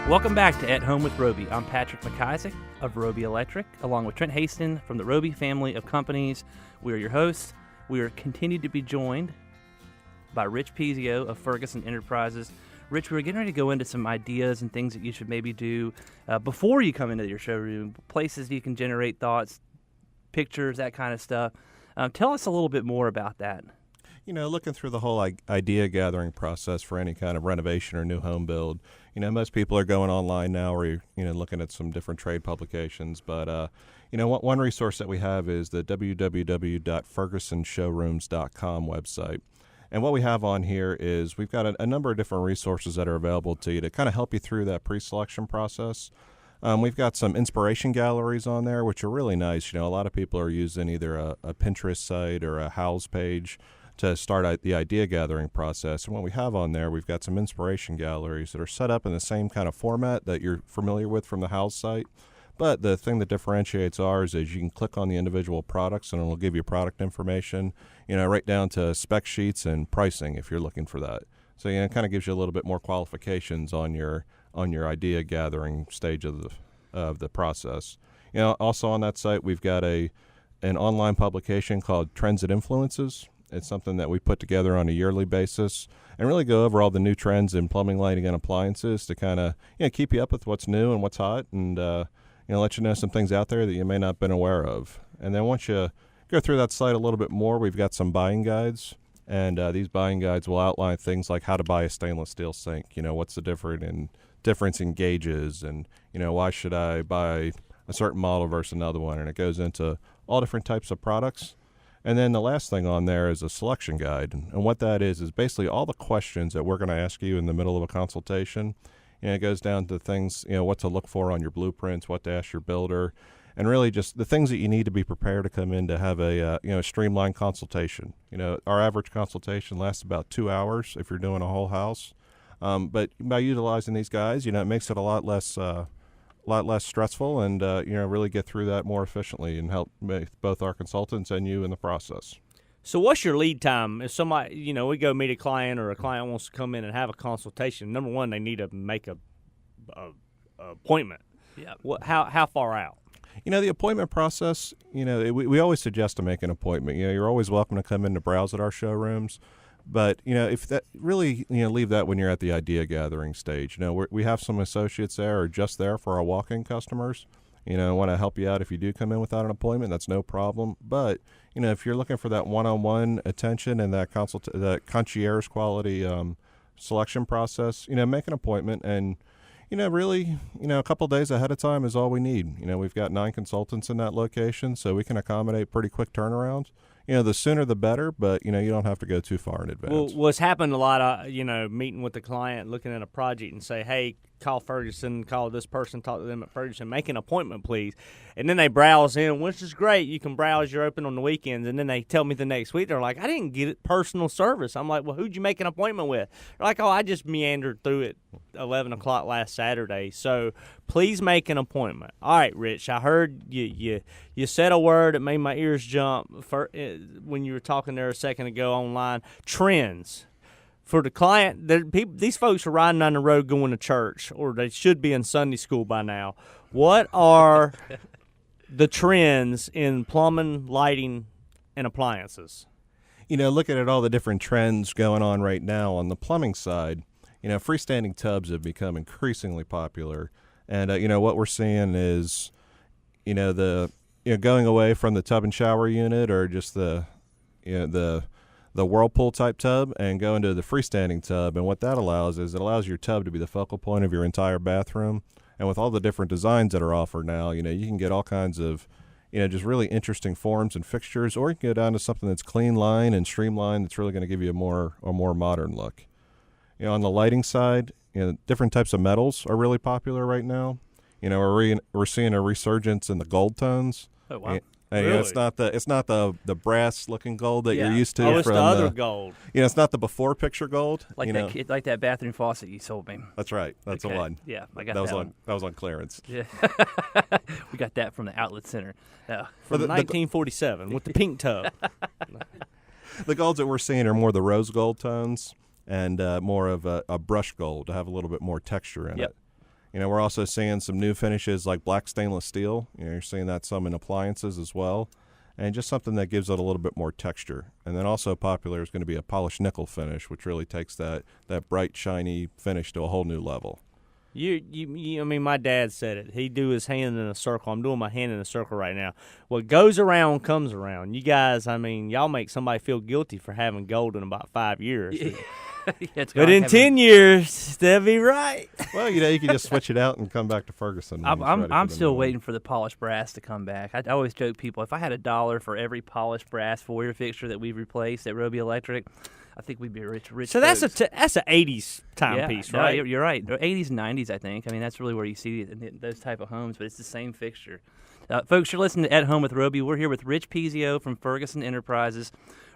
Welcome back to At Home with Roby. I'm Patrick McIsaac of Roby Electric, along with Trent Haston from the Roby family of companies. We are your hosts. We are continued to be joined by Rich Pizio of Ferguson Enterprises. Rich, we were getting ready to go into some ideas and things that you should maybe do before you come into your showroom, places you can generate thoughts, pictures, that kind of stuff. Tell us a little bit more about that. You know, looking through the whole idea gathering process for any kind of renovation or new home build, you know, most people are going online now or, you know, looking at some different trade publications. But, you know, one resource that we have is the www.fergusonshowrooms.com website. And what we have on here is we've got a number of different resources that are available to you to kind of help you through that pre-selection process. We've got some inspiration galleries on there, which are really nice. You know, a lot of people are using either a Pinterest site or a Houzz page to start the idea gathering process. And what we have on there, we've got some inspiration galleries that are set up in the same kind of format that you're familiar with from the Houzz site. But the thing that differentiates ours is you can click on the individual products and it'll give you product information, you know, right down to spec sheets and pricing if you're looking for that. So, you know, it kind of gives you a little bit more qualifications on your idea gathering stage of the process. You know, also on that site, we've got an online publication called Trends and Influences. It's something that we put together on a yearly basis and really go over all the new trends in plumbing, lighting, and appliances to kind of, you know, keep you up with what's new and what's hot and, you know, let you know some things out there that you may not have been aware of. And then once you go through that site a little bit more, we've got some buying guides. And these buying guides will outline things like how to buy a stainless steel sink. You know, what's the difference in gauges and, you know, why should I buy a certain model versus another one? And it goes into all different types of products. And then the last thing on there is a selection guide. And what that is basically all the questions that we're going to ask you in the middle of a consultation. And it goes down to things, you know, what to look for on your blueprints, what to ask your builder, and really just the things that you need to be prepared to come in to have a, you know, streamlined consultation. You know, our average consultation lasts about 2 hours if you're doing a whole house. But by utilizing these guides, you know, it makes it a lot less stressful and, you know, really get through that more efficiently and help both our consultants and you in the process. So what's your lead time? If somebody, you know, we go meet a client or a client wants to come in and have a consultation, number one, they need to make a appointment. Yeah. How far out? You know, the appointment process, you know, we always suggest to make an appointment. You know, you're always welcome to come in to browse at our showrooms. But, you know, if that really, you know, leave that when you're at the idea gathering stage. You know, we have some associates there or just there for our walk-in customers. You know, want to help you out if you do come in without an appointment. That's no problem. But, you know, if you're looking for that one-on-one attention and that concierge quality selection process, you know, make an appointment. And, you know, really, you know, a couple days ahead of time is all we need. You know, we've got 9 consultants in that location, so we can accommodate pretty quick turnarounds. You know, the sooner the better, but, you know, you don't have to go too far in advance. Well, what's happened a lot, you know, meeting with the client, looking at a project and say, hey, call Ferguson, call this person, talk to them at Ferguson, make an appointment, please. And then they browse in, which is great. You can browse, you're open on the weekends. And then they tell me the next week, they're like, I didn't get it personal service. I'm like, well, who'd you make an appointment with? They're like, oh, I just meandered through it 11 o'clock last Saturday. So please make an appointment. All right, Rich, I heard you said a word that made my ears jump when you were talking there a second ago online. Trends. For the client, these folks are riding on the road going to church, or they should be in Sunday school by now. What are the trends in plumbing, lighting, and appliances? You know, looking at all the different trends going on right now on the plumbing side, you know, freestanding tubs have become increasingly popular. And, you know, what we're seeing is, you know, going away from the tub and shower unit or just the Whirlpool type tub and go into the freestanding tub. And what that allows is it allows your tub to be the focal point of your entire bathroom. And with all the different designs that are offered now, you know, you can get all kinds of, you know, just really interesting forms and fixtures, or you can go down to something that's clean line and streamlined that's really going to give you a more modern look. You know, on the lighting side, you know, different types of metals are really popular right now. You know, we're seeing a resurgence in the gold tones. Oh, wow. And, Really? you know, it's not the brass looking gold that you're used to. Oh, it's from the other gold. You know, it's not the before picture gold. Like like that bathroom faucet you sold me. That's right. That's the one. Yeah, I got that was one. That was on clearance. Yeah. We got that from the outlet center. From 1947 with the pink tub. The golds that we're seeing are more the rose gold tones and more of a brush gold to have a little bit more texture in it. We're also seeing some new finishes like black stainless steel. You're seeing that some in appliances as well. And just something that gives it a little bit more texture. And then also popular is going to be a polished nickel finish, which really takes that bright, shiny finish to a whole new level. I mean, my dad said it. He'd do his hand in a circle. I'm doing my hand in a circle right now. What goes around comes around. You guys, I mean, y'all make somebody feel guilty for having gold in about 5 years. But in 10 years, they'll be right. Well, you can just switch it out and come back to Ferguson. I'm still waiting for the polished brass to come back. I always joke people, if I had $1 for every polished brass foyer fixture that we've replaced at Roby Electric, I think we'd be rich. So that's a 80s timepiece, right? No, you're right. 80s and 90s, I think. I mean, that's really where you see those type of homes, but it's the same fixture. Folks, you're listening to At Home with Roby. We're here with Rich Pizio from Ferguson Enterprises.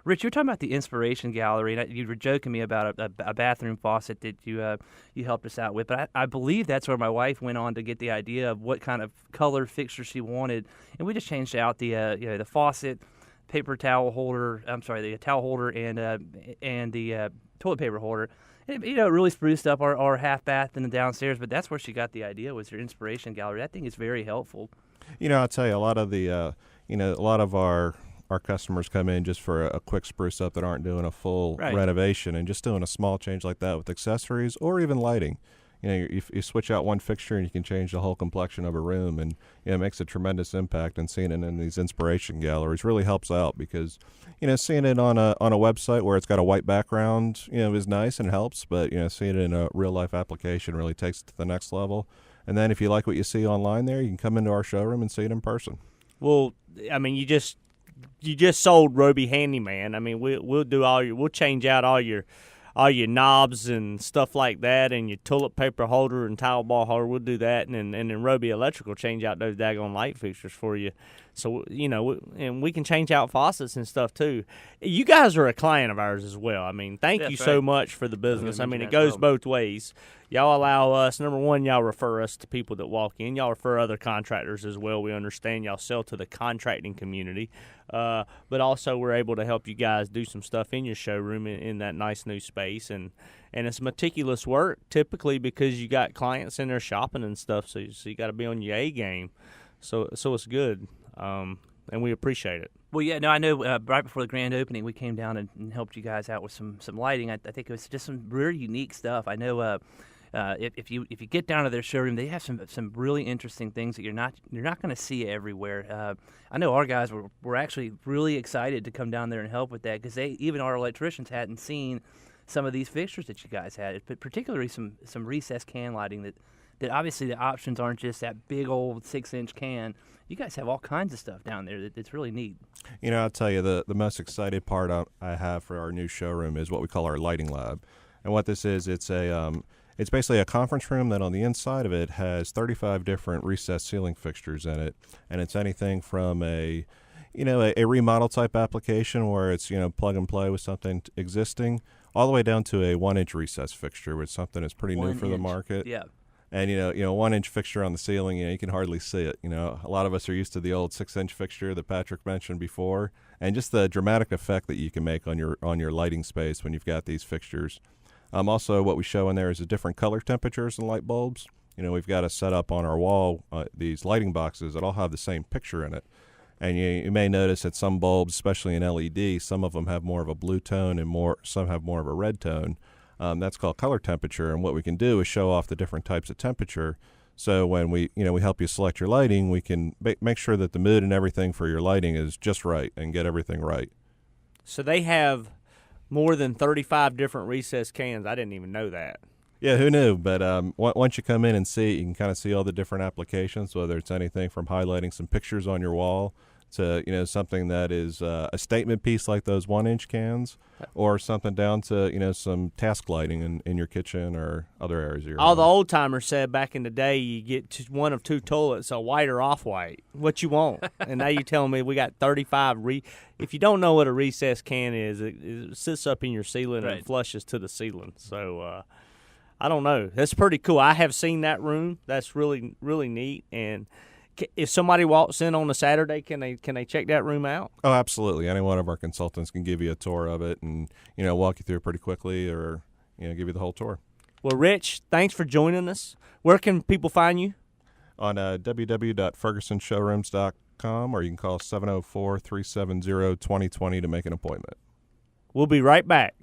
Rich, you were talking about the Inspiration Gallery, and you were joking me about a bathroom faucet that you helped us out with. But I believe that's where my wife went on to get the idea of what kind of color fixture she wanted, and we just changed out the faucet, paper towel holder. I'm sorry, the towel holder and the toilet paper holder. It really spruced up our half bath in the downstairs. But that's where she got the idea, was your Inspiration Gallery. That thing is very helpful. I'll tell you, a lot of our customers come in just for a quick spruce up that aren't doing a full renovation, and just doing a small change like that with accessories or even lighting. You switch out one fixture and you can change the whole complexion of a room, and it makes a tremendous impact. And seeing it in these Inspiration Galleries really helps out, because seeing it on a website where it's got a white background is nice and helps, but seeing it in a real life application really takes it to the next level. And then if you like what you see online there, you can come into our showroom and see it in person. Well, I mean, you just sold Roby Handyman. I mean, we'll change out all your knobs and stuff like that, and your toilet paper holder and towel bar holder. We'll do that, and then Roby Electric will change out those daggone light fixtures for you. So and we can change out faucets and stuff too. You guys are a client of ours as well. I mean, thank you so much for the business. I mean, it goes both ways. Y'all allow us, number one, y'all refer us to people that walk in. Y'all refer other contractors as well. We understand y'all sell to the contracting community. But also we're able to help you guys do some stuff in your showroom in that nice new space. And it's meticulous work typically, because you got clients in there shopping and stuff. So you got to be on your A game. So it's good. And we appreciate it. Well, yeah, no, I know right before the grand opening, we came down and helped you guys out with some lighting. I think it was just some really unique stuff. I know if you get down to their showroom, they have some really interesting things that you're not going to see everywhere. I know our guys were actually really excited to come down there and help with that, because even our electricians hadn't seen some of these fixtures that you guys had, but particularly some recessed can lighting that obviously the options aren't just that big old 6-inch can. You guys have all kinds of stuff down there that's really neat. I'll tell you, the most excited part I have for our new showroom is what we call our lighting lab. And what this is, it's basically a conference room that on the inside of it has 35 different recessed ceiling fixtures in it. And it's anything from a remodel type application where it's, plug and play with something existing, all the way down to a 1-inch recessed fixture, which is something that's pretty new for the market. Yeah. And, 1-inch fixture on the ceiling, you can hardly see it. A lot of us are used to the old 6-inch fixture that Patrick mentioned before, and just the dramatic effect that you can make on your lighting space when you've got these fixtures. Also, what we show in there is the different color temperatures in light bulbs. We've got a setup on our wall, these lighting boxes that all have the same picture in it. And you may notice that some bulbs, especially in LED, some of them have more of a blue tone and some have more of a red tone. That's called color temperature, and what we can do is show off the different types of temperature. So when we help you select your lighting, we can make sure that the mood and everything for your lighting is just right and get everything right. So they have more than 35 different recessed cans. I didn't even know that. Yeah, who knew? But once you come in and see it, you can kind of see all the different applications, whether it's anything from highlighting some pictures on your wall to something that is a statement piece like those 1-inch cans, or something down to some task lighting in your kitchen or other areas of your home. The old timers said back in the day you get one of two toilets, a white or off white. What you want? And now you're telling me we got 35. If you don't know what a recessed can is, it sits up in your ceiling and flushes to the ceiling. So I don't know. That's pretty cool. I have seen that room. That's really, really neat. And if somebody walks in on a Saturday, can they check that room out? Oh, absolutely. Any one of our consultants can give you a tour of it and walk you through it pretty quickly, or give you the whole tour. Well, Rich, thanks for joining us. Where can people find you? On www.fergusonshowrooms.com, or you can call 704-370-2020 to make an appointment. We'll be right back.